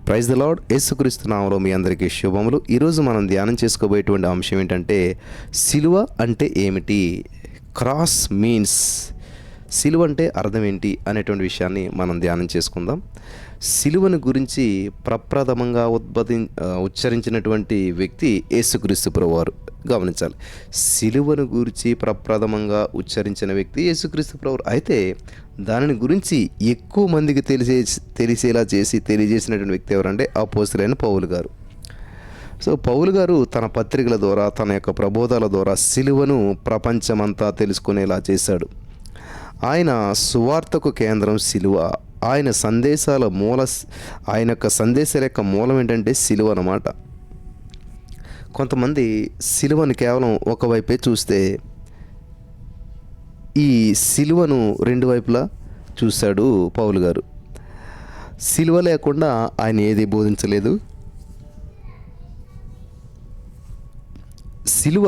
Praise the lord. యేసుక్రీస్తు నామములో మీ అందరికీ శుభములు. ఈరోజు మనం ధ్యానం చేసుకోబోయేటువంటి అంశం ఏంటంటే సిలువ అంటే ఏమిటి, క్రాస్ మీన్స్, సిలువ అంటే అర్థం ఏంటి అనేటువంటి విషయాన్ని మనం ధ్యానం చేసుకుందాం. సిలువను గురించి ప్రప్రథమంగా ఉచ్చరించినటువంటి వ్యక్తి యేసుక్రీస్తు ప్రభువారు. గమనించాలి, సిలువను గురించి ప్రప్రథమంగా ఉచ్చరించిన వ్యక్తి యేసుక్రీస్తు ప్రభువారు. అయితే దానిని గురించి ఎక్కువ మందికి తెలిసేలా తెలియజేసినటువంటి వ్యక్తి ఎవరంటే అపోస్తలుడైన పౌలు గారు. సో పౌలు గారు తన పత్రికల ద్వారా, తన యొక్క ప్రబోధాల ద్వారా సిలువను ప్రపంచమంతా తెలుసుకునేలా చేశాడు. ఆయన సువార్తకు కేంద్రం సిలువ. ఆయన సందేశాల ఆయన యొక్క సందేశాల యొక్క మూలం ఏంటంటే సిలువ అన్నమాట. కొంతమంది సిలువను కేవలం ఒకవైపే చూస్తే, ఈ సిలువను రెండు వైపులా చూశాడు పౌలు గారు. సిలువ లేకుండా ఆయన ఏది బోధించలేదు. సిలువ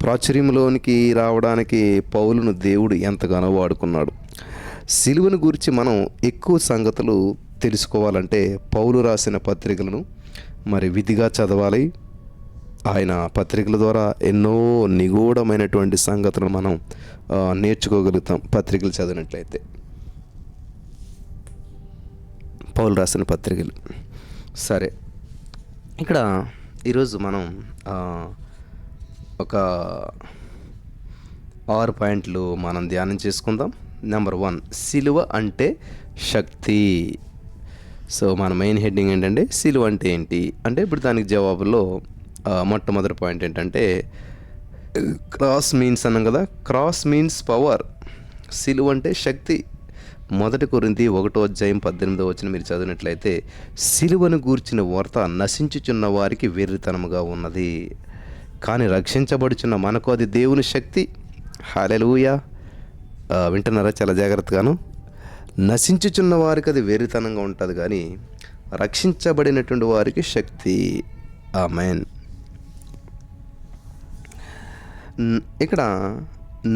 ప్రాచుర్యంలోనికి రావడానికి పౌలును దేవుడు ఎంతగానో వాడుకున్నాడు. సిలువను గురించి మనం ఎక్కువ సంగతులు తెలుసుకోవాలంటే పౌలు రాసిన పత్రికలను మరి విధిగా చదవాలి. ఆయన పత్రికల ద్వారా ఎన్నో నిగూఢమైనటువంటి సంగతులను మనం నేర్చుకోగలుగుతాం పత్రికలు చదివినట్లయితే. పౌలు రాసిన పత్రికలు. సరే, ఇక్కడ ఈరోజు మనం ఒక 6 పాయింట్లు మనం ధ్యానం చేసుకుందాం. నెంబర్ 1, సిలువ అంటే శక్తి. సో మన మెయిన్ హెడ్డింగ్ ఏంటంటే సిలువ అంటే ఏంటి అంటే, ఇప్పుడు దానికి జవాబులో మొట్టమొదటి పాయింట్ ఏంటంటే క్రాస్ మీన్స్ అన్నాం కదా. Cross means power. సిలువ అంటే శక్తి. 1 కొరింథీ 1:18 మీరు చదివినట్లయితే, సిలువను గూర్చిన వార్త నశించుచున్న వారికి వెర్రితనముగా ఉన్నది, కానీ రక్షించబడుచున్న మనకు అది దేవుని శక్తి. హల్లెలూయా. వింటున్నారా చాలా జాగ్రత్తగాను? నశించుచున్న వారికి అది వెర్రితనంగా ఉంటుంది, కానీ రక్షించబడినటువంటి వారికి శక్తి. ఆమేన్. ఇక్కడ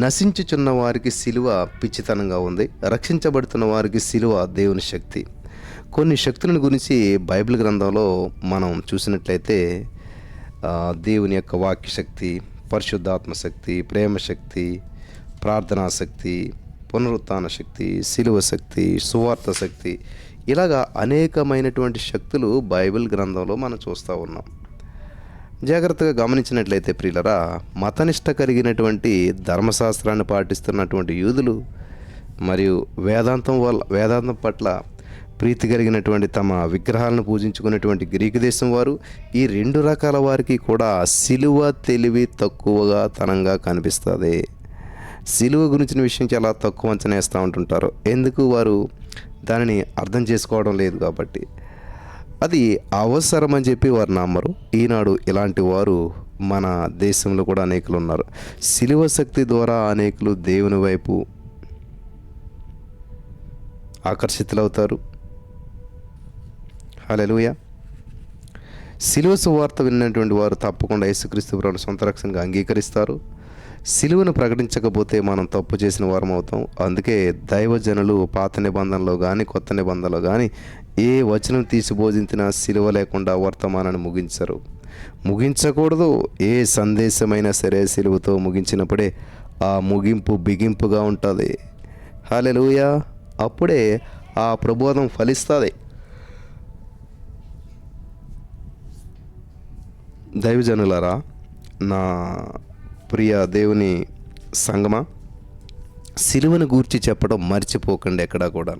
నశించుచున్న వారికి సిలువ పిచ్చితనంగా ఉంది, రక్షించబడుతున్న వారికి సిలువ దేవుని శక్తి. కొన్ని శక్తులను గురించి బైబిల్ గ్రంథంలో మనం చూసినట్లయితే దేవుని యొక్క వాక్య శక్తి, పరిశుద్ధాత్మ శక్తి, ప్రేమ శక్తి, ప్రార్థనా శక్తి, పునరుత్థాన శక్తి, సిలువ శక్తి, సువార్త శక్తి, ఇలాగా అనేకమైనటువంటి శక్తులు బైబిల్ గ్రంథంలో మనం చూస్తూ ఉన్నాం. జాగ్రత్తగా గమనించినట్లయితే ప్రియులరా, మతనిష్ట కలిగినటువంటి ధర్మశాస్త్రాన్ని పాటిస్తున్నటువంటి యూదులు మరియు వేదాంతం పట్ల ప్రీతి కలిగినటువంటి తమ విగ్రహాలను పూజించుకునేటువంటి గ్రీకు దేశం వారు, ఈ 2 రకాల వారికి కూడా సిలువ తెలివి తక్కువగా తనంగా కనిపిస్తుంది. సిలువ గురించిన విషయం చాలా తక్కువ అంచనా వేస్తూ ఉంటుంటారు. ఎందుకు? వారు దానిని అర్థం చేసుకోవడం లేదు కాబట్టి. అది అవసరమని చెప్పి వారు నమ్మరు. ఈనాడు ఇలాంటి వారు మన దేశంలో కూడా అనేకులు ఉన్నారు. సిలువ శక్తి ద్వారా అనేకులు దేవుని వైపు ఆకర్షితులవుతారు. హల్లెలూయా. సిలువ సువార్త విన్నటువంటి వారు తప్పకుండా యేసుక్రీస్తు ప్రభువును సొంత రక్షణగా అంగీకరిస్తారు. సిలువను ప్రకటించకపోతే మనం తప్పు చేసిన వారం అవుతాం. అందుకే దైవజనులు పాత నిబంధనలో కానీ కొత్త నిబంధనలో కానీ ఏ వచనం తీసి బోధించినా సిలువ లేకుండా వర్తమానాన్ని ముగించకూడదు. ఏ సందేశమైనా సరే సిలువతో ముగించినప్పుడే ఆ ముగింపు బిగింపుగా ఉంటుంది. హల్లెలూయా. అప్పుడే ఆ ప్రబోధం ఫలిస్తుంది. దైవజనులారా, నా ప్రియ దేవుని సంగమా, సిలువను గూర్చి చెప్పడం మర్చిపోకండి ఎక్కడా కూడా.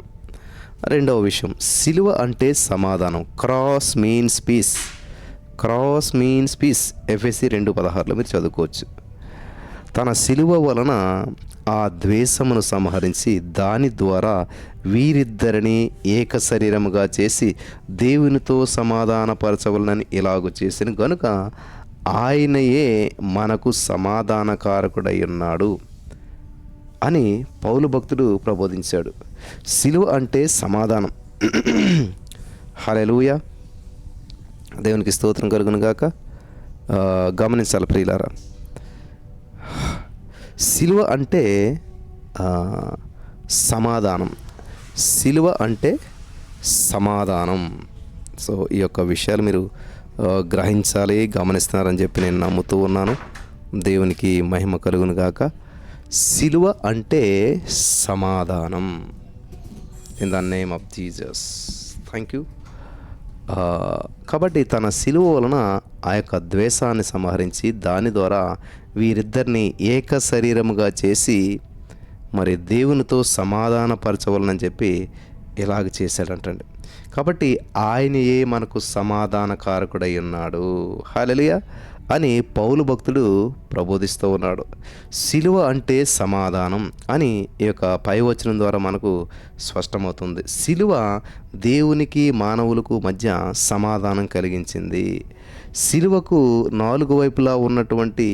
రెండవ విషయం, సిలువ అంటే సమాధానం. Cross means peace. Cross means peace. ఎఫెసీ 2:16 మీరు చదువుకోవచ్చు. తన సిలువ వలన ఆ ద్వేషమును సంహరించి దాని ద్వారా వీరిద్దరిని ఏక శరీరముగా చేసి దేవునితో సమాధానపరచవలనని ఇలాగూ చేసిన గనుక ఆయనయే మనకు సమాధానకారకుడై ఉన్నాడు అని పౌలు భక్తుడు ప్రబోధించాడు. సిలువ అంటే సమాధానం. హల్లెలూయా. దేవునికి స్తోత్రం కలుగును గాక. గమనించాలి ప్రియులారా, సిలువ అంటే సమాధానం. సిలువ అంటే సమాధానం. సో ఈ యొక్క విషయాలు మీరు గ్రహించాలి, గమనిస్తున్నారని చెప్పి నేను నమ్ముతూ ఉన్నాను. దేవునికి మహిమ కలుగును గాక. సిలువ అంటే సమాధానం. In the name of Jesus. Thank you. కాబట్టి తన సిలువ వలన ఆ యొక్క ద్వేషాన్ని సంహరించి దాని ద్వారా వీరిద్దరిని ఏక శరీరముగా చేసి మరి దేవునితో సమాధానపరచవలనని చెప్పి ఇలాగ చేశాడంటండి. కాబట్టి ఆయనయే మనకు సమాధానకారకుడై ఉన్నాడు. హల్లెలూయా అని పౌలు భక్తుడు ప్రబోధిస్తూ ఉన్నాడు. సిలువ అంటే సమాధానం అని ఈ యొక్క పై వచనం ద్వారా మనకు స్పష్టమవుతుంది. సిలువ దేవునికి మానవులకు మధ్య సమాధానం కలిగించింది. సిలువకు 4 వైపులా ఉన్నటువంటి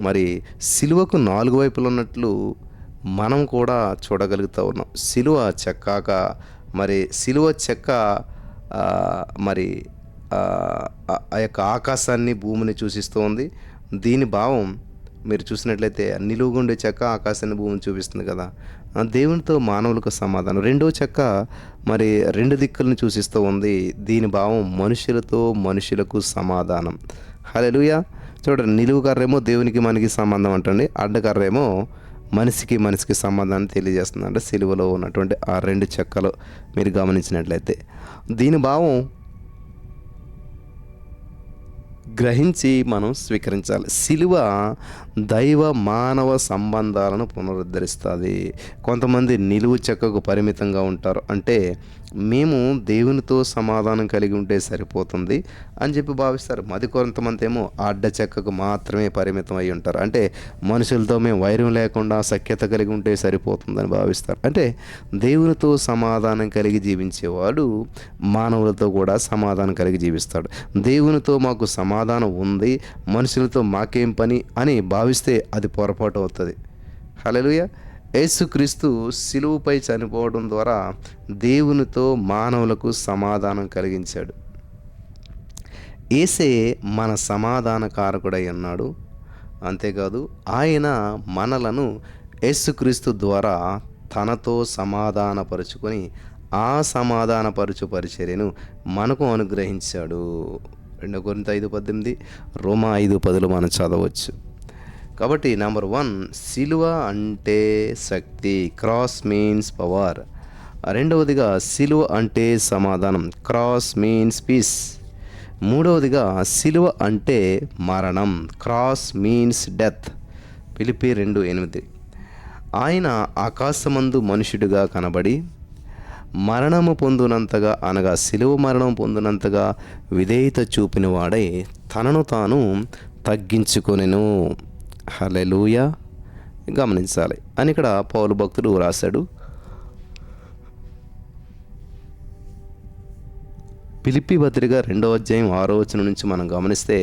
మరి సిలువకు 4 వైపులు ఉన్నట్లు మనం కూడా చూడగలుగుతూ ఉన్నాం. సిలువ చెక్కాక మరి సిలువ చెక్క మరి ఆ యొక్క ఆకాశాన్ని భూమిని సూచిస్తూ ఉంది. దీని భావం మీరు చూసినట్లయితే నిలువుగుండే చెక్క ఆకాశాన్ని భూమిని చూపిస్తుంది కదా. దేవునితో మానవులకు సమాధానం. రెండో చెక్క మరి 2 దిక్కులను సూచిస్తూ ఉంది. దీని భావం మనుషులతో మనుషులకు సమాధానం. హల్లెలూయా. చూడండి, నిలువు కర్రేమో దేవునికి మనకి సంబంధం అంటండి, అడ్డకర్రేమో మనిషికి సంబంధాన్ని తెలియజేస్తుంది. అంటే సిలువలో ఉన్నటువంటి ఆ 2 చెక్కలు మీరు గమనించినట్లయితే దీని భావం గ్రహించి మనం స్వీకరించాలి. సిలువ దైవ మానవ సంబంధాలను పునరుద్ధరిస్తుంది. కొంతమంది నిలువు చెక్కకు పరిమితంగా ఉంటారు. అంటే మేము దేవునితో సమాధానం కలిగి ఉంటే సరిపోతుంది అని చెప్పి భావిస్తారు. కొంతమంది ఏమో అడ్డ చెక్కకు మాత్రమే పరిమితం అయి ఉంటారు. అంటే మనుషులతో మేము వైరం లేకుండా సఖ్యత కలిగి ఉంటే సరిపోతుందని భావిస్తారు. అంటే దేవునితో సమాధానం కలిగి జీవించేవాడు మానవులతో కూడా సమాధానం కలిగి జీవిస్తాడు. దేవునితో మాకు సమాధానం ఉంది, మనుషులతో మాకేం పని అని భావిస్తే అది పొరపాటు అవుతుంది. హల్లెలూయా. యేసుక్రీస్తు సిలువపై చనిపోవడం ద్వారా దేవునితో మానవులకు సమాధానం కలిగించాడు. యేసే మన సమాధానకారకుడై ఉన్నాడు. అంతేకాదు ఆయన మనలను యేసుక్రీస్తు ద్వారా తనతో సమాధానపరుచుకొని ఆ సమాధానపరుచు పరిచర్యను మనకు అనుగ్రహించాడు. 2 కొరింథీ 5:18, రోమా 5:10 మనం చదవచ్చు. కాబట్టి నెంబర్ 1, సిలువ అంటే శక్తి, క్రాస్ మీన్స్ పవర్. రెండవదిగా సిలువ అంటే సమాధానం, క్రాస్ మీన్స్ పీస్. మూడవదిగా సిలువ అంటే మరణం, క్రాస్ మీన్స్ డెత్. ఫిలిప్పీ 2:8. ఆయన ఆకాశమందు మనుషుడిగా కనబడి మరణము పొందునంతగా, అనగా సిలువ మరణం పొందినంతగా విధేయత చూపిన వాడై తనను తాను తగ్గించుకొనెను. హల్లెలూయా. గమనించాలి అని ఇక్కడ పౌలు భక్తుడు రాశాడు. ఫిలిప్పీ పత్రిక 2వ అధ్యాయం 6వ వచనం నుంచి మనం గమనిస్తే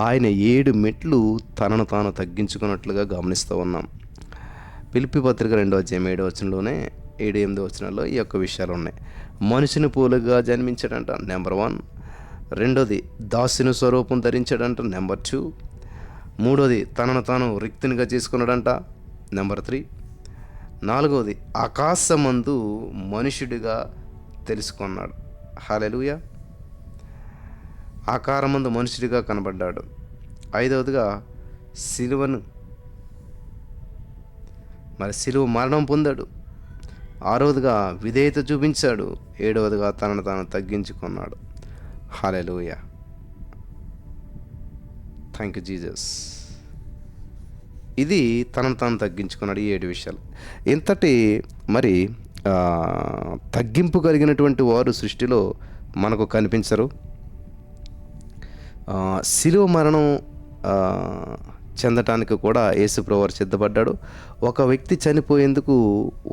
ఆయన 7 మెట్లు తనను తాను తగ్గించుకున్నట్లుగా గమనిస్తూ ఉన్నాం. ఫిలిప్పీ పత్రిక 2వ అధ్యాయం 7వ వచనంలోనే 7-8 వచనాల్లో ఈ యొక్క విషయాలు ఉన్నాయి. మనిషిని పోలుగా జన్మించాడంట, నెంబర్ 1. రెండోది దాసుని స్వరూపం ధరించాడంట, నెంబర్ 2. మూడోది తనను తాను రిక్తునిగా చేసుకున్నాడంట, నెంబర్ 3. నాలుగవది ఆకాశమందు మనుషుడిగా తెలుసుకున్నాడు. హల్లెలూయా. ఆకారమందు మనుషుడిగా కనబడ్డాడు. 5వదిగా సిలువను సిలువ మరణం పొందాడు. 6వదిగా విధేయత చూపించాడు. 7వదిగా తనను తాను తగ్గించుకున్నాడు. హల్లెలూయా. Thank you Jesus. ఇది తనను తాను తగ్గించుకున్నాడు. ఈ 7 విషయాలు. ఇంతటి తగ్గింపు కలిగినటువంటి వారు సృష్టిలో మనకు కనిపించరు. శిలువ మరణం చెందటానికి కూడా యేసుప్రభువు సిద్ధపడ్డాడు. ఒక వ్యక్తి చనిపోయేందుకు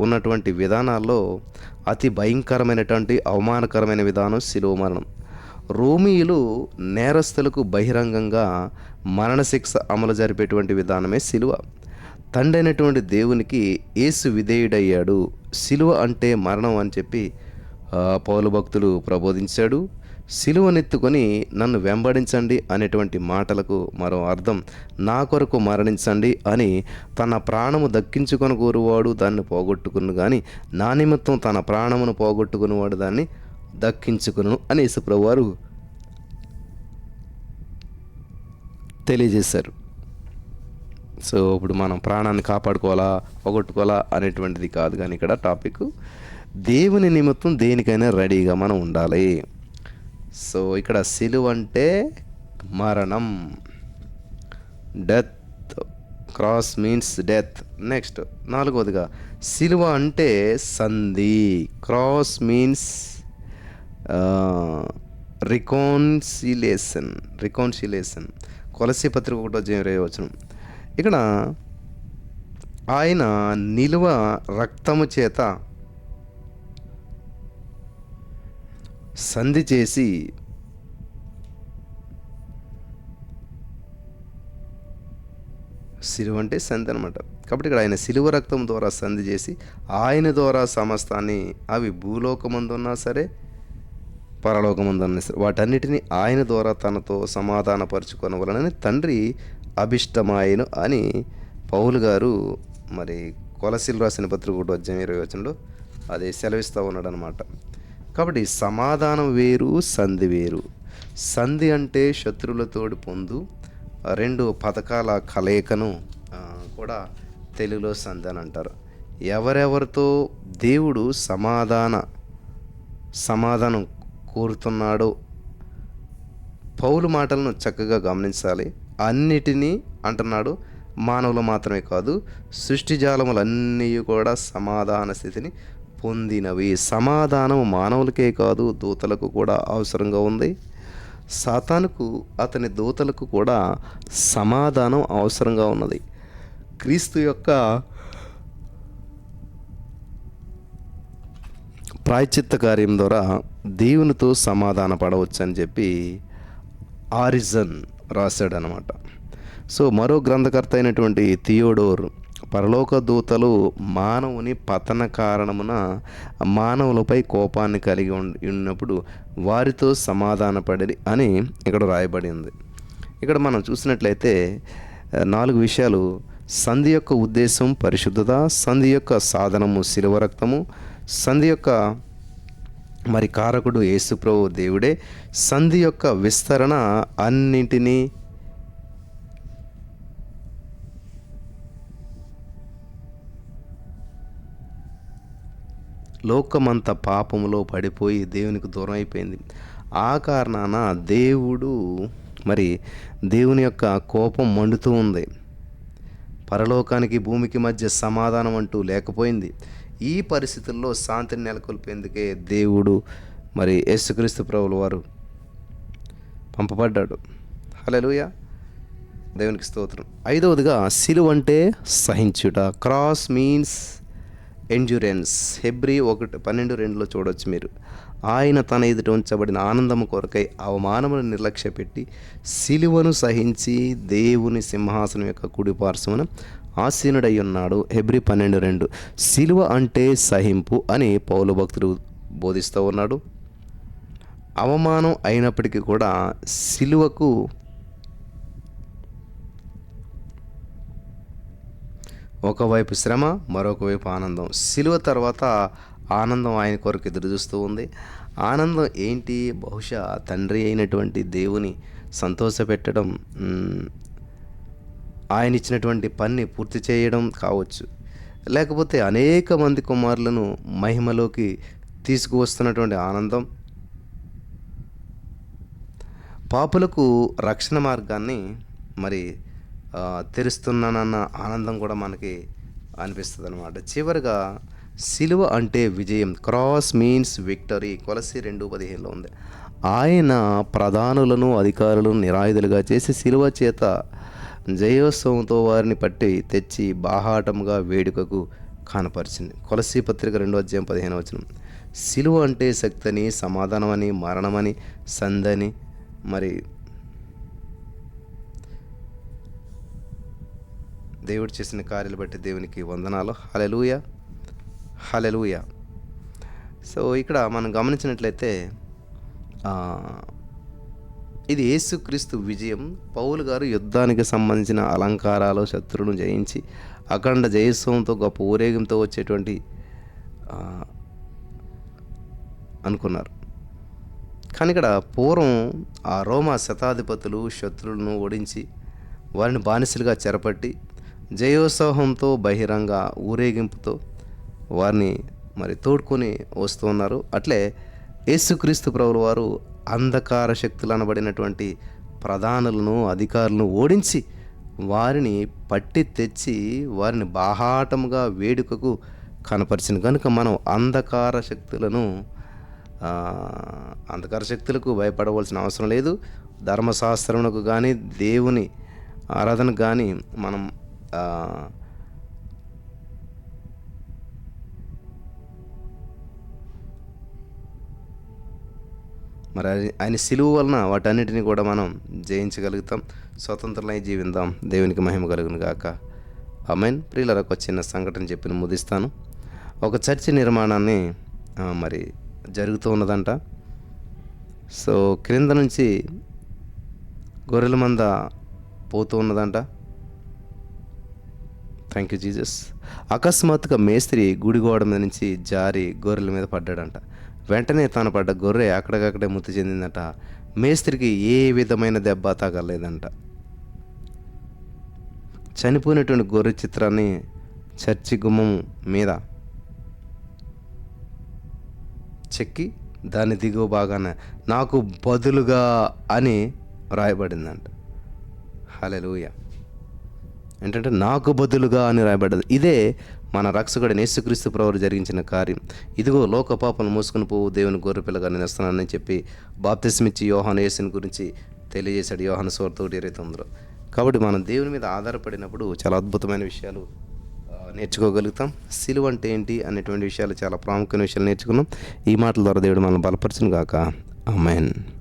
ఉన్నటువంటి విధానాల్లో అతి భయంకరమైనటువంటి అవమానకరమైన విధానం శిలువ మరణం. రోమీయులు నేరస్తులకు బహిరంగంగా మరణశిక్ష అమలు జరిపేటువంటి విధానమే శిలువ. తండ్రి అయినటువంటి దేవునికి యేసు విధేయుడయ్యాడు. శిలువ అంటే మరణం అని చెప్పి పౌలు భక్తులు ప్రబోధించాడు. సిలువనెత్తుకొని నన్ను వెంబడించండి అనేటువంటి మాటలకు మరో అర్థం నా కొరకు మరణించండి అని. తన ప్రాణము దక్కించుకొని కోరువాడు దాన్ని పోగొట్టుకును, కానీ నా నిమిత్తం తన ప్రాణమును పోగొట్టుకునేవాడు దాన్ని దక్కించుకును అని యేసుప్రభు వారు తెలియజేశారు. సో ఇప్పుడు మనం ప్రాణాన్ని కాపాడుకోవాలా, పోగొట్టుకోవాలా అనేటువంటిది కాదు, కానీ ఇక్కడ టాపిక్ దేవుని నిమిత్తం దేనికైనా రెడీగా మనం ఉండాలి. సో ఇక్కడ సిలువ అంటే మరణం, death. Cross means death. Next 4వదిగా సిలువ అంటే సంధి. Cross means reconciliation. కొలసీ పత్రిక 1:20. ఇక్కడ ఆయన నిలువ రక్తము చేత సంధి చేసి సిలువ అంటే సంధి అనమాట. కాబట్టి ఇక్కడ ఆయన సిలువ రక్తం ద్వారా సంధి చేసి ఆయన ద్వారా సమస్తాన్ని, అవి భూలోకమందున్నా సరే పరలోకమందున్నా సరే, వాటన్నిటినీ ఆయన ద్వారా తనతో సమాధానపరుచుకొనవలనని తండ్రి అభిష్టమాయను అని పౌలు గారు మరి కొలసీలు రాసిన పత్రిక 1:20 అది సెలవిస్తూ ఉన్నాడు అనమాట. కాబట్టి సమాధానం వేరు, సంధి వేరు. సంధి అంటే శత్రువులతోటి పొందు, 2 పథకాల కలయికను కూడా తెలుగులో సంధి అని అంటారు. ఎవరెవరితో దేవుడు సమాధానం కోరుతున్నాడో పౌలు మాటలను చక్కగా గమనించాలి. అన్నిటినీ అంటున్నాడు, మానవులు మాత్రమే కాదు, సృష్టిజాలములన్నీ కూడా సమాధాన స్థితిని పొందినవి. సమాధానం మానవులకే కాదు, దూతలకు కూడా అవసరంగా ఉంది. సాతానుకు, అతని దూతలకు కూడా సమాధానం అవసరంగా ఉన్నది. క్రీస్తు యొక్క ప్రాయశ్చిత్త కార్యం ద్వారా దేవునితో సమాధాన పడవచ్చు అని చెప్పి ఆరిజన్ రాశాడనమాట. సో మరో గ్రంథకర్త అయినటువంటి థియోడోర్, పరలోక దూతలు మానవుని పతన కారణమున మానవులపై కోపాన్ని కలిగి ఉన్నప్పుడు వారితో సమాధానపడి అని ఇక్కడ రాయబడి ఉంది. ఇక్కడ మనం చూసినట్లయితే 4 విషయాలు: సంధి యొక్క ఉద్దేశం పరిశుద్ధత, సంధి యొక్క సాధనము శిలువ రక్తము, సంధి యొక్క మరి కారకుడు యేసుప్రభు దేవుడే, సంధి యొక్క విస్తరణ అన్నింటినీ లోకమంతా పాపములో పడిపోయి దేవునికి దూరం అయిపోయింది. ఆ కారణాన దేవుని యొక్క కోపం మండుతూ ఉంది. పరలోకానికి భూమికి మధ్య సమాధానం అంటూ లేకపోయింది. ఈ పరిస్థితుల్లో శాంతిని నెలకొల్పేందుకే దేవుడు మరి యేసుక్రీస్తు ప్రభువుల వారు పంపబడ్డాడు. హల్లెలూయా, దేవునికి స్తోత్రం. 5వదిగా సిలువ అంటే సహించుట. Cross means endurance. హెబ్రీ 1:12 చూడవచ్చు మీరు. ఆయన తన ఎదుట ఉంచబడిన ఆనందము కొరకై అవమానమును నిర్లక్ష్యపెట్టి సిలువను సహించి దేవుని సింహాసనం యొక్క కుడి పార్శ్వమున ఆసీనుడై ఉన్నాడు. హెబ్రీ 12:2. సిలువ అంటే సహింపు అని పౌలు భక్తుడు బోధిస్తూ ఉన్నాడు. అవమానం అయినప్పటికీ కూడా సిలువకు ఒకవైపు శ్రమ, మరొక వైపు ఆనందం. సిలువ తర్వాత ఆనందం ఆయన కొరకు ఎదురు చూస్తూ ఉంది. ఆనందం ఏంటి? బహుశా తండ్రి అయినటువంటి దేవుని సంతోషపెట్టడం, ఆయన ఇచ్చినటువంటి పని పూర్తి చేయడం కావచ్చు, లేకపోతే అనేక మంది కుమారులను మహిమలోకి తీసుకువస్తున్నటువంటి ఆనందం, పాపులకు రక్షణ మార్గాన్ని మరి తెరుస్తున్నానన్న ఆనందం కూడా మనకి అనిపిస్తుంది అనమాట. చివరిగా సిలువ అంటే విజయం. Cross means victory. కొలసీ 2:15 ఉంది. ఆయన ప్రధానులను అధికారులను నిరాయుధులుగా చేసి సిలువ చేత జయోత్సవంతో వారిని పట్టి తెచ్చి బాహాటంగా వేడుకకు కనపరిచింది. కొలసీ పత్రిక 2:15. సిలువ అంటే శక్తిని, సమాధానమని, మరణమని, సందని మరి దేవుడు చేసిన కార్యాలు బట్టి దేవునికి వందనాలు. హల్లెలూయా, హల్లెలూయా. సో ఇక్కడ మనం గమనించినట్లయితే ఇది యేసుక్రీస్తు విజయం. పౌలు గారు యుద్ధానికి సంబంధించిన అలంకారాలు శత్రువును జయించి అఖండ జయోత్సవంతో గొప్ప ఊరేగింపుతో వచ్చేటువంటి అనుకున్నారు. కానీ ఇక్కడ పూర్వం ఆ రోమా శతాధిపతులు శత్రువులను ఓడించి వారిని బానిసలుగా చెరపట్టి జయోత్సవంతో బహిరంగ ఊరేగింపుతో వారిని మరి తోడుకొని వస్తూ ఉన్నారు. అట్లే యేసుక్రీస్తు ప్రభుల వారు అంధకార శక్తులు అనబడినటువంటి ప్రధానులను అధికారులను ఓడించి వారిని పట్టి తెచ్చి వారిని బాహాటముగా వేడుకకు కనపరిచిన కనుక మనం అంధకార శక్తులకు భయపడవలసిన అవసరం లేదు. ధర్మశాస్త్రమునకు కానీ దేవుని ఆరాధనకు కానీ మనం మరి ఆయన సిలువ వలన వాటన్నిటిని కూడా మనం జయించగలుగుతాం. స్వతంత్రులై జీవిద్దాం. దేవునికి మహిమ కలుగును గాక. ఆమేన్. ప్రియులారా, ఒక చిన్న సంఘటన చెప్పి ముగిస్తాను. ఒక చర్చి నిర్మాణాన్ని మరి జరుగుతూ ఉన్నదంట. సో క్రింద నుంచి గొర్రెల మంద పోతూ ఉన్నదంట. Thank you Jesus. అకస్మాత్తుగా మేస్త్రి గుడి గోడ మీద నుంచి జారి గొర్రెల మీద పడ్డాడంట. వెంటనే తాను పడ్డ గొర్రె అక్కడికక్కడే మృతి చెందిందట. మేస్త్రికి ఏ విధమైన దెబ్బ తగలేదంట. చనిపోయినటువంటి గొర్రె చిత్రాన్ని చర్చి గుమ్మం మీద చెక్కి దాని దిగువ భాగాన నాకు బదులుగా అని రాయబడిందంట. హల్లెలూయా. ఏంటంటే నాకు బదులుగా అని రాయబడ్డది. ఇదే మన రక్షకుడైన యేసుక్రీస్తు ప్రభువు జరిగించిన కార్యం. ఇదిగో లోక పాపను మోసుకుని పోవు దేవుని గొర్రెపిల్లగా నేను వస్తున్నానని చెప్పి బాప్తిస్మిచ్చి యోహాను యేసుని గురించి తెలియజేశాడు. యోహాను సువార్త 1:29. కాబట్టి మనం దేవుని మీద ఆధారపడినప్పుడు చాలా అద్భుతమైన విషయాలు నేర్చుకోగలుగుతాం. సిలువ అంటే ఏంటి అనేటువంటి విషయాలు, చాలా ప్రాముఖ్యమైన విషయాలు నేర్చుకున్నాం. ఈ మాటల ద్వారా దేవుడు మనల్ని బలపరచును గాక. ఆమేన్.